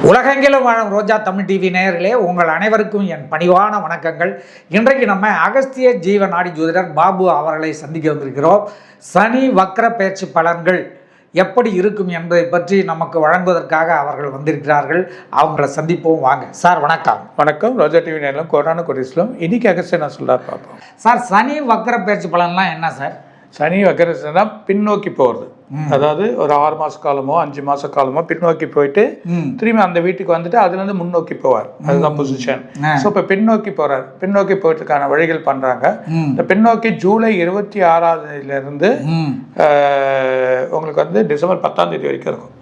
உலகெங்கிலும் வாழும் ரோஜா தமிழ் டிவி நேயர்களே, உங்கள் அனைவருக்கும் என் பணிவான வணக்கங்கள். இன்றைக்கு நம்ம அகஸ்திய ஜீவ நாடி ஜோதிடர் பாபு அவர்களை சந்திக்க வந்திருக்கிறோம். சனி வக்ர பயிற்சி பலன்கள் எப்படி இருக்கும் என்பதை பற்றி நமக்கு வழங்குவதற்காக அவர்கள் வந்திருக்கிறார்கள். அவங்கள சந்திப்போம், வாங்க சார். வணக்கம். வணக்கம். ரோஜா டிவி நேரம் கொரோனா கொரிஸ்லாம். இன்னைக்கு அகஸ்திய நான் சொல்ல பார்ப்போம் சார். சனி வக்ர பயிற்சி பலன்லாம் என்ன சார்? சனி வக்கரசனா பின்னோக்கி போகிறது, அதாவது ஒரு 6 மாச காலமோ 5 மாச காலமோ பின்னோக்கி போயிட்டு திரும்பி அந்த வீட்டுக்கு வந்துட்டு அதுலேருந்து முன்னோக்கி போவார். அதுதான் பொசிஷன். ஸோ இப்போ பின்னோக்கி போறார். பின்னோக்கி போகிறதுக்கான வழிகள் பண்றாங்க. இந்த பின்னோக்கி ஜூலை 26 உங்களுக்கு வந்து டிசம்பர் 10 வரைக்கும் இருக்கும்.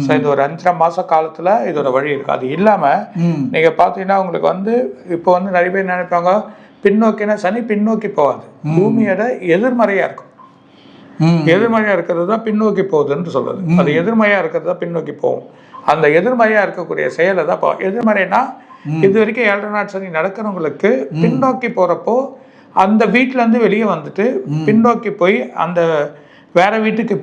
ஸோ இது ஒரு 5.5 மாச காலத்துல இதோட வழி இருக்கு. அது இல்லாம நீங்க பாத்தீங்கன்னா உங்களுக்கு வந்து இப்போ வந்து நிறைய பேர் நினைப்பாங்க பின்னோக்கினா சனி பின்னோக்கி போகாது, பூமியோட எதிர்மறையா இருக்கும். எதிர்மறையா இருக்கிறது தான் பின்னோக்கி போகுதுன்னு சொல்றது. அது எதிர்மறையா இருக்கிறது தான் பின்னோக்கி போகும். அந்த எதிர்மறையா இருக்கக்கூடிய செயலை தான் எதிர்மறைனா இது வரைக்கும் 7 நாள் சனி நடக்கிறவங்களுக்கு பின்னோக்கி போறப்போ அந்த வீட்டுல இருந்து வெளியே வந்துட்டு பின்னோக்கி போய் அந்த வேற வீட்டுக்கு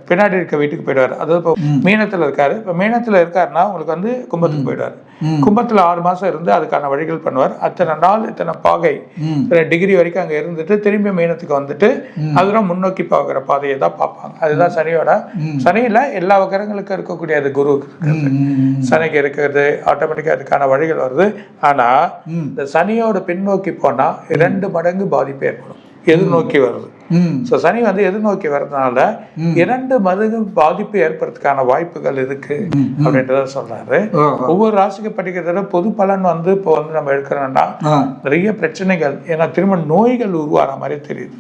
பின்னாடி இருக்க வீட்டுக்கு போயிடுவார். அதாவது இப்போ மீனத்துல இருக்காரு. இப்போ மீனத்துல இருக்காருன்னா உங்களுக்கு வந்து கும்பத்துக்கு போயிடுவார். கும்பத்துல 6 மாசம் இருந்து அதுக்கான வழிகள் பண்ணுவார். அத்தனை நாள் இத்தனை பாகை டிகிரி வரைக்கும் அங்க இருந்துட்டு திரும்பி மீனத்துக்கு வந்துட்டு அதுதான் முன்னோக்கி போகிற பாதையை தான் பார்ப்பாங்க. அதுதான் சனியோட. சனியில எல்லா கிரகங்களுக்கும் இருக்கக்கூடிய அது குரு சனிக்கு இருக்கிறது ஆட்டோமேட்டிக்கா அதுக்கான வழிகள் வருது. ஆனா இந்த சனியோட பின்னோக்கி போனா 2 மடங்கு பாதிப்பு ஏற்படும். எதிர்நோக்கி வருது. சனி வந்து எதிர்நோக்கி வர்றதுனால 2 மடங்கு பாதிப்பு ஏற்படுறதுக்கான வாய்ப்புகள் இருக்கு அப்படின்றத சொல்றாரு. ஒவ்வொரு ராசிக்கு படிக்கிறத பொது பலன் வந்து இப்போ வந்து நம்ம எடுக்கிறோம்னா நிறைய பிரச்சனைகள், ஏன்னா திரும்ப நோய்கள் உருவான மாதிரி தெரியுது.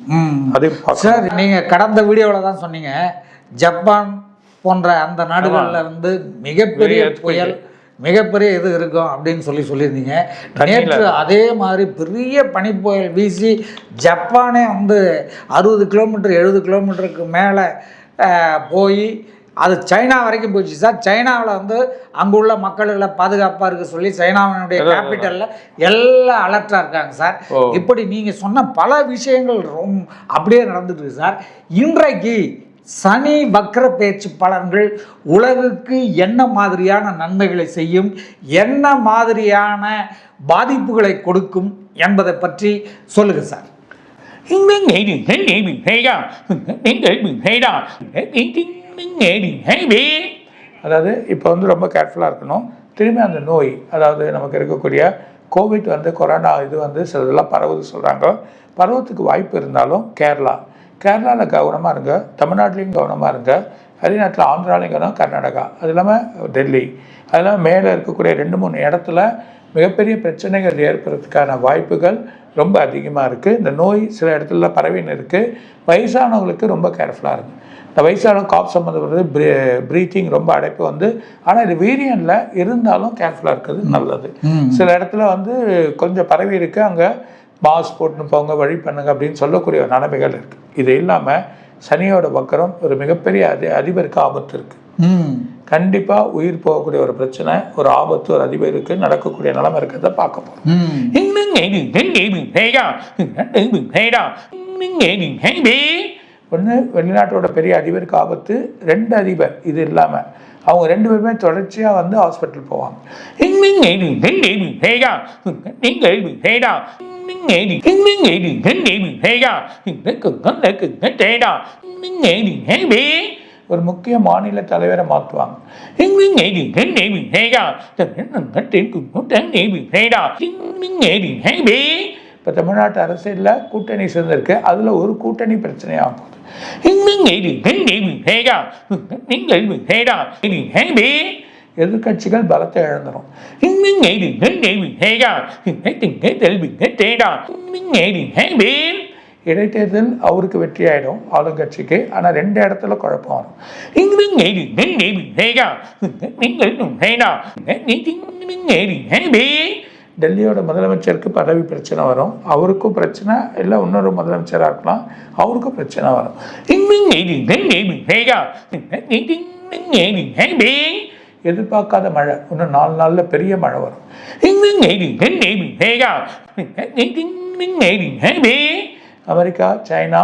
அது சார், நீங்க கடந்த வீடியோல தான் சொன்னீங்க ஜப்பான் போன்ற அந்த நாடுகள்ல வந்து மிகப்பெரிய புயல் மிகப்பெரிய இது இருக்கும் அப்படின்னு சொல்லியிருந்தீங்க. நேற்று அதே மாதிரி பெரிய பனிப்புயல் வீசி ஜப்பானே வந்து 60 கிலோமீட்டர் 70 கிலோமீட்டருக்கு மேலே போய் அது சைனா வரைக்கும் போயிடுச்சு சார். சைனாவில் வந்து அங்குள்ள மக்கள்களை பாதுகாப்பாக இருக்க சொல்லி சைனாவினுடைய கேபிட்டலில் எல்லாம் அலர்ட்டாக இருக்காங்க சார். இப்படி நீங்கள் சொன்ன பல விஷயங்கள் அப்படியே நடந்துட்டு இருக்கு சார். இன்றைக்கு சனி வக்ர பயிற்சி பலன்கள் உலகுக்கு என்ன மாதிரியான நன்மைகளை செய்யும், என்ன மாதிரியான பாதிப்புகளை கொடுக்கும் என்பதை பற்றி சொல்லுங்க சார். அதாவது இப்போ வந்து ரொம்ப கேர்ஃபுல்லாக இருக்கணும். திரும்பி அந்த நோய், அதாவது நமக்கு இருக்கக்கூடிய கோவிட் வந்து கொரோனா இது வந்து சிலதெல்லாம் பரவுது சொல்கிறாங்க. பரவத்துக்கு வாய்ப்பு இருந்தாலும் கேரளாவில் கவனமாக இருங்க, தமிழ்நாட்டிலையும் கவனமாக இருங்க, வெளிநாட்டில் ஆந்திராலையும் கவனம், கர்நாடகா, அது இல்லாமல் டெல்லி, அது இல்லாமல் மேலே இருக்கக்கூடிய 2-3 இடத்துல மிகப்பெரிய பிரச்சனைகள் ஏற்படுறதுக்கான வாய்ப்புகள் ரொம்ப அதிகமாக இருக்குது. இந்த நோய் சில இடத்துல பரவின்னு இருக்குது. வயசானவங்களுக்கு ரொம்ப கேர்ஃபுல்லாக இருக்குது. இந்த வயசானவங்க காஃப் சம்மந்தப்பட்டது ப்ரீத்திங் ரொம்ப அடைப்பு வந்து, ஆனால் இது வீரியனில் இருந்தாலும் கேர்ஃபுல்லாக இருக்கிறது நல்லது. சில இடத்துல வந்து கொஞ்சம் பரவி இருக்குது, அங்கே மாஸ்க் போட்டுன்னு போங்க, வழி பண்ணுங்க அப்படின்னு சொல்லக்கூடிய நிலைமைகள் இருக்குது. இது இல்லாமல் சனியோட வக்கரம் ஒரு மிகப்பெரிய அதிபருக்கு ஆபத்து இருக்குது. கண்டிப்பாக உயிர் போகக்கூடிய ஒரு பிரச்சனை, ஒரு ஆபத்து ஒரு அதிபருக்கு நடக்கக்கூடிய நிலைமை இருக்கிறத பார்க்க போகிறோம். ஒன்று வெளிநாட்டோட பெரிய அதிபருக்கு ஆபத்து, 2 அதிபர் இது இல்லாமல் அவங்க 2 பேருமே தொடர்ச்சியாக வந்து ஹாஸ்பிட்டல் போவாங்க. ஒரு முக்கிய மாநில தலைவரை மாற்றுவாங்க. இப்போ தமிழ்நாட்டு அரசியலில் கூட்டணி சேர்ந்திருக்கு, அதில் ஒரு கூட்டணி பிரச்சனையாக போகுது. எதிர்கட்சிகள் பலத்தை இழந்துரும். இடைத்தேர்தல் அவருக்கு வெற்றி ஆயிடும் ஆளுங்கட்சிக்கு, ஆனால் 2 இடத்துல குழப்பம் வரும். டெல்லியோட முதலமைச்சருக்கு பதவி பிரச்சனை வரும், அவருக்கும் பிரச்சனை இல்லை, இன்னொரு முதலமைச்சராக இருக்கலாம், அவருக்கும் பிரச்சனை வரும். எதிர்பார்க்காத மழை, இன்னும் 4 நாளில் பெரிய மழை வரும். அமெரிக்கா, சைனா,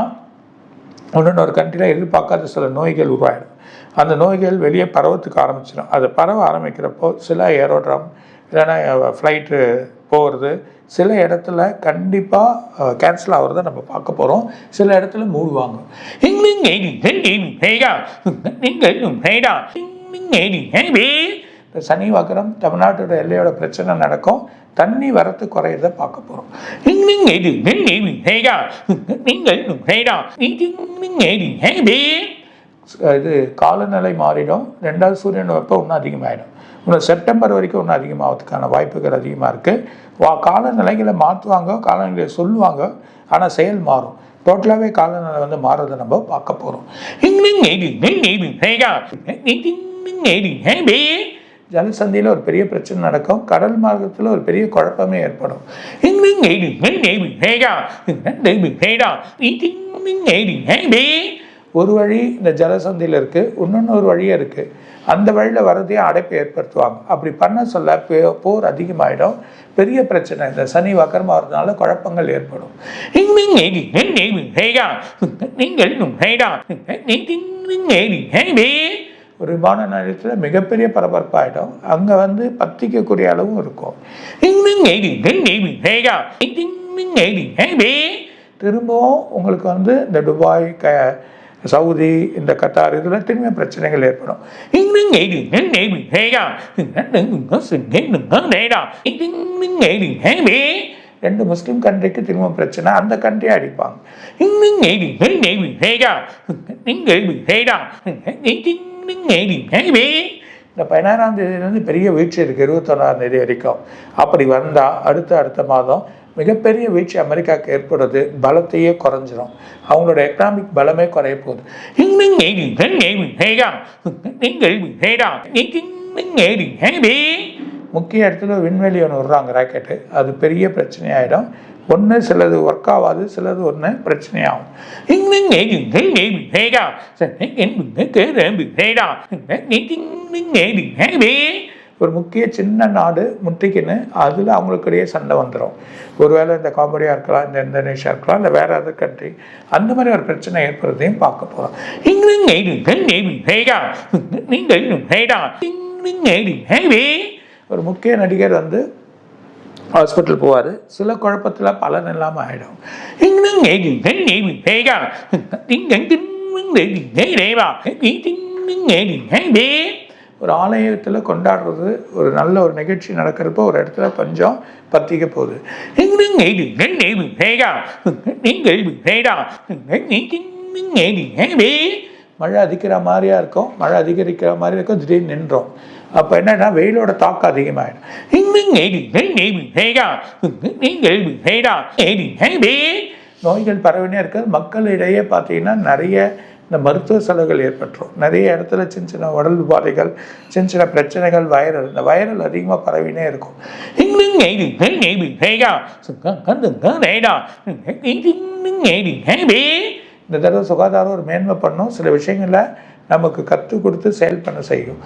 இன்னொரு கண்ட்ரியில் எதிர்பார்க்காத சில நோய்கள் உருவாயிடும். அந்த நோய்கள் வெளியே பரவத்துக்கு ஆரம்பிச்சிடும். அது பரவ ஆரம்பிக்கிறப்போ சில ஏரோட்ராம் இல்லைன்னா ஃப்ளைட்டு போகிறது, சில இடத்துல கண்டிப்பாக கேன்சல் ஆகிறத நம்ம பார்க்க போகிறோம். சில இடத்துல மூடுவாங்க. இந்த சனி வக்கரம் தமிழ்நாட்டோட எல்லையோட பிரச்சனை நடக்கும். தண்ணி வரத்து குறையிறத பார்க்க போகிறோம். இது காலநிலை மாறிடும். 2வது சூரியன் வெப்பம் இன்னும் அதிகமாகிடும். இன்னும் செப்டம்பர் வரைக்கும் இன்னும் அதிகமாகிறதுக்கான வாய்ப்புகள் அதிகமாக இருக்குது. காலநிலைகளை மாற்றுவாங்க, காலநிலையை சொல்லுவாங்க, ஆனால் செயல் மாறும். டோட்டலாகவே காலநிலை வந்து மாறுறதை நம்ம பார்க்க போகிறோம். ஜலசந்தியில் ஒரு பெரிய பிரச்சனை நடக்கும். கடல் மார்க்கத்தில் ஒரு பெரிய குழப்பமே ஏற்படும். ஒரு வழி இந்த ஜலசந்தியில் இருக்குது, இன்னொன்று வழியாக இருக்குது. அந்த வழியில் வரதையும் அடைப்பை ஏற்படுத்துவாங்க. அப்படி பண்ண சொல்ல போர் அதிகமாகிடும். பெரிய பிரச்சனை இந்த சனி வக்கரமாக வரதுனால குழப்பங்கள் ஏற்படும். ஒரு விமான நிலையத்தில் மிகப்பெரிய பரபரப்பாயிடும். அங்கே வந்து பத்திக்கக்கூடிய அளவும் இருக்கும். திரும்பவும் உங்களுக்கு வந்து இந்த துபாய், சவுதி, இந்த கத்தார் இதில் திரும்ப பிரச்சனைகள் ஏற்படும். ரெண்டு முஸ்லீம் கண்ட்ரிக்கு திரும்ப பிரச்சனை, அந்த கண்ட்ரியை அடிப்பாங்க. இந்த 16ஆம் தேதியிலேருந்து பெரிய வீழ்ச்சி இருக்குது, 21ஆம் தேதி வரைக்கும். அப்படி வந்தால் அடுத்த மாதம் மிகப்பெரிய வீழ்ச்சி அமெரிக்காவுக்கு ஏற்படுறது. பலத்தையே குறைஞ்சிரும். அவங்களோட எக்கனாமிக் பலமே குறைய போகுது. முக்கிய இடத்துல விண்வெளி ஒன்று விடுறாங்க, ராக்கெட்டு. அது பெரிய பிரச்சனையாயிடும். ஒன்று சிலது ஒர்க் ஆகாது, சிலது ஒன்று பிரச்சனையாகும். ஒரு முக்கிய சின்ன நாடு முட்டிக்கின்னு அதில் அவங்களுக்கிடையே சண்டை வந்துடும். ஒருவேளை இந்த காம்போடியா இருக்கலாம், இந்த இந்தோனேஷியா இருக்கலாம், இல்லை வேறு அதர் கண்ட்ரி, அந்த மாதிரி ஒரு பிரச்சனை ஏற்படுறதையும் பார்க்க போகிறோம். ஒரு முக்கிய நடிகர் வந்து ஹாஸ்பிட்டல் போவார். சில குழப்பத்தில் பலன் இல்லாமல் ஆகிடும். ஒரு ஆலயத்தில் கொண்டாடுறது, ஒரு நல்ல ஒரு நிகழ்ச்சி நடக்கிறப்போ ஒரு இடத்துல கொஞ்சம் பத்திக்க போகுது. மழை அதிகரிக்கிற மாதிரியா இருக்கும், மழை அதிகரிக்கிற மாதிரி இருக்கும், திடீர்னு நின்றோம். அப்போ என்னன்னா வெயிலோட தாக்கம் அதிகமாகிடும். நோய்கள் பரவினே இருக்கிறது. மக்களிடையே பார்த்தீங்கன்னா நிறைய இந்த மருத்துவ செலவுகள் ஏற்பட்டுரும். நிறைய இடத்துல சின்ன உடல் உபாதைகள், சின்ன பிரச்சனைகள், வைரல், இந்த வைரல் அதிகமாக பரவினே இருக்கும். இந்த தடவை சுகாதாரம் ஒரு மேன்மை பண்ணும். சில விஷயங்களை நமக்கு கற்றுக் கொடுத்து செயல் பண்ண செய்யும்.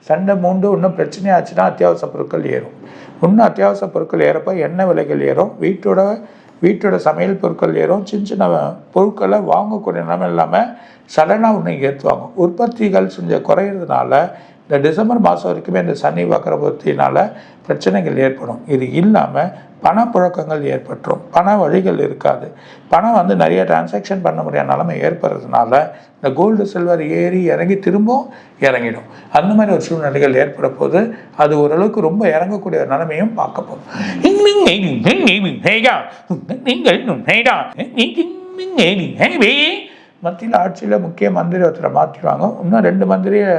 சண்டை மூண்டு இன்னும் பிரச்சனை ஆச்சுன்னா அத்தியாவசிய பொருட்கள் ஏறும். இன்னும் அத்தியாவசிய பொருட்கள் ஏறப்போ எண்ணெய் விலைகள் ஏறும், வீட்டோட சமையல் பொருட்கள் ஏறும், சின்ன பொருட்களை வாங்கக்கூடிய நிலைமை இல்லாமல் சடனாக ஒன்று ஏற்றுவாங்க. உற்பத்திகள் கொஞ்சம் குறையிறதுனால இந்த டிசம்பர் மாதம் வரைக்குமே இந்த சனி வக்கரபத்தினால் பிரச்சனைகள் ஏற்படும். இது இல்லாமல் பணப்புழக்கங்கள் ஏற்பட்டுரும். பண வழிகள் இருக்காது. பணம் வந்து நிறைய டிரான்சாக்ஷன் பண்ண முடியாத நிலைமை ஏற்படுறதுனால இந்த கோல்டு சில்வர் ஏறி இறங்கி திரும்பவும் இறங்கிடும். அந்த மாதிரி ஒரு சூழ்நிலைகள் ஏற்பட போது அது ஓரளவுக்கு ரொம்ப இறங்கக்கூடிய ஒரு நிலைமையும் பார்க்க போகும். மத்தியில் ஆட்சியில் முக்கிய மந்திரி ஒருத்தரை மாற்றிடுவாங்க. இன்னும் 2 மந்திரியை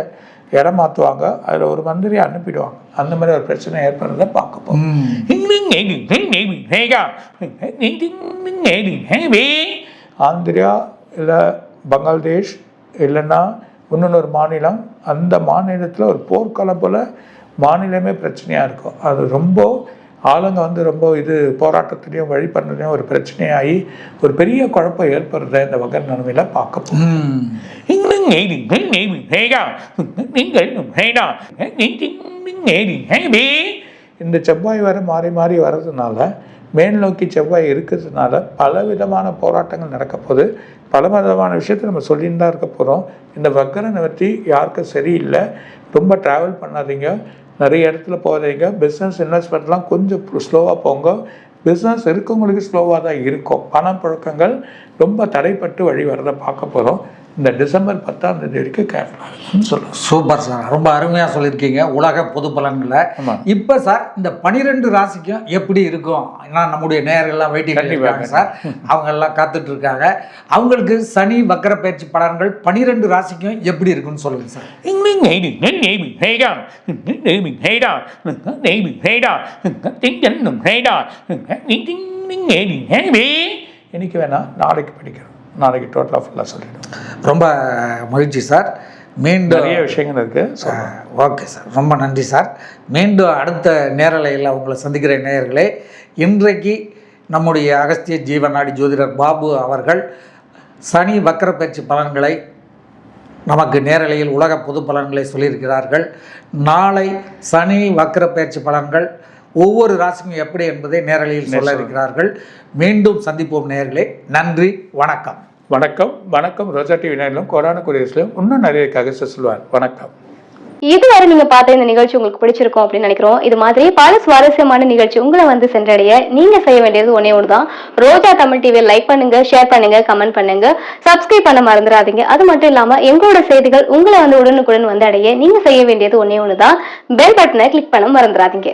இடம் மாற்றுவாங்க. அதில் ஒரு மந்திரியை அனுப்பிடுவாங்க. அந்த மாதிரி ஒரு பிரச்சனை ஏற்படுறத பார்க்க போகும். ஆந்திரா இல்லை பங்களாதேஷ் இல்லைன்னா இன்னொரு மாநிலம், அந்த மாநிலத்தில் ஒரு போர்க்காலம் போல் மாநிலமே பிரச்சனையாக இருக்கும். அது ரொம்ப ஆளுங்க வந்து ரொம்ப இது போராட்டத்துலேயும் வழி பண்ணுறதையும் ஒரு பிரச்சனையாகி ஒரு பெரிய குழப்பம் ஏற்படுறத இந்த வகை நிலைமையில் பார்க்க போகும். இந்த செவ்வாய் வர மாறி மாறி வர்றதுனால மேல் நோக்கி செவ்வாய் இருக்கிறதுனால பல விதமான போராட்டங்கள் நடக்க போகுது. பல விதமான விஷயத்தை நம்ம சொல்லிட்டு தான் இருக்க போகிறோம். இந்த வக்கர நிவர்த்தி யாருக்கும் சரியில்லை. ரொம்ப ட்ராவல் பண்ணாதீங்க, நிறைய இடத்துல போகாதீங்க. பிஸ்னஸ் இன்வெஸ்ட்மெண்ட்லாம் கொஞ்சம் ஸ்லோவாக போங்க. பிஸ்னஸ் இருக்கவங்களுக்கு ஸ்லோவாக தான் இருக்கும். பணப்புழக்கங்கள் ரொம்ப தடைப்பட்டு வழி வரதை பார்க்க போகிறோம். இந்த டிசம்பர் 10ஆம் தேதி வரைக்கும் கேர்ஃபுல்லாக சொல்லுங்கள். சூப்பர் சார், ரொம்ப அருமையாக சொல்லியிருக்கீங்க உலக பொது பலன்களை. இப்போ சார் இந்த 12 ராசிக்கும் எப்படி இருக்கும்? ஏன்னா நம்முடைய நேயர்கள்லாம் வெயிட்டிங் பண்ணியிருக்காங்க சார், அவங்க எல்லாம் காத்துட்டு இருக்காங்க. அவங்களுக்கு சனி வக்கர பயிற்சி பலன்கள் 12 ராசிக்கும் எப்படி இருக்குன்னு சொல்லுங்க சார். இன்னைக்கு வேணா நாளைக்கு படிக்கிறோம், நாளைக்கு டோட்டலாக ஃபுல்லாக சொல்லிவிடுவோம். ரொம்ப மகிழ்ச்சி சார். மீண்டும் நிறைய விஷயங்கள் இருக்குது. ஓகே சார், ரொம்ப நன்றி சார். மீண்டும் அடுத்த நேரலையில் உங்களை சந்திக்கிற நேயர்களே, இன்றைக்கு நம்முடைய அகஸ்திய ஜீவநாடி ஜோதிடர் பாபு அவர்கள் சனி வக்கர பயிற்சி பலன்களை நமக்கு நேரலையில் உலக பொது பலன்களை சொல்லியிருக்கிறார்கள். நாளை சனி வக்கர பயிற்சி பலன்கள் ஒவ்வொரு ராசிக்கும் எப்படி என்பதை நேரலையில் சொல்ல இருக்கிறார்கள். மீண்டும் சந்திப்போம் நேயர்களே. நன்றி, வணக்கம். வணக்கம். வணக்கம். ரோஜா டிவி நேரிலும் கொரோனா கொரியர்ஸ்லையும் இன்னும் நிறைய ககச சொல்லுவார். வணக்கம். இதுவரை நீங்க பார்த்த இந்த நிகழ்ச்சி உங்களுக்கு பிடிச்சிருக்கும் அப்படின்னு நினைக்கிறோம். இது மாதிரி பல சுவாரஸ்யமான நிகழ்ச்சி உங்களை வந்து சென்றடைய நீங்க செய்ய வேண்டியது ஒன்னே ஒண்ணுதான். ரோஜா தமிழ் டிவியை லைக் பண்ணுங்க, ஷேர் பண்ணுங்க, கமெண்ட் பண்ணுங்க, சப்ஸ்கிரைப் பண்ண மறந்துடாதீங்க. அது மட்டும் இல்லாம எங்களோட செய்திகள் உங்களை வந்து உடனுக்குடன் வந்து அடைய நீங்க செய்ய வேண்டியது ஒன்னே ஒண்ணுதான், பெல் பட்டனை கிளிக் பண்ண மறந்துடாதீங்க.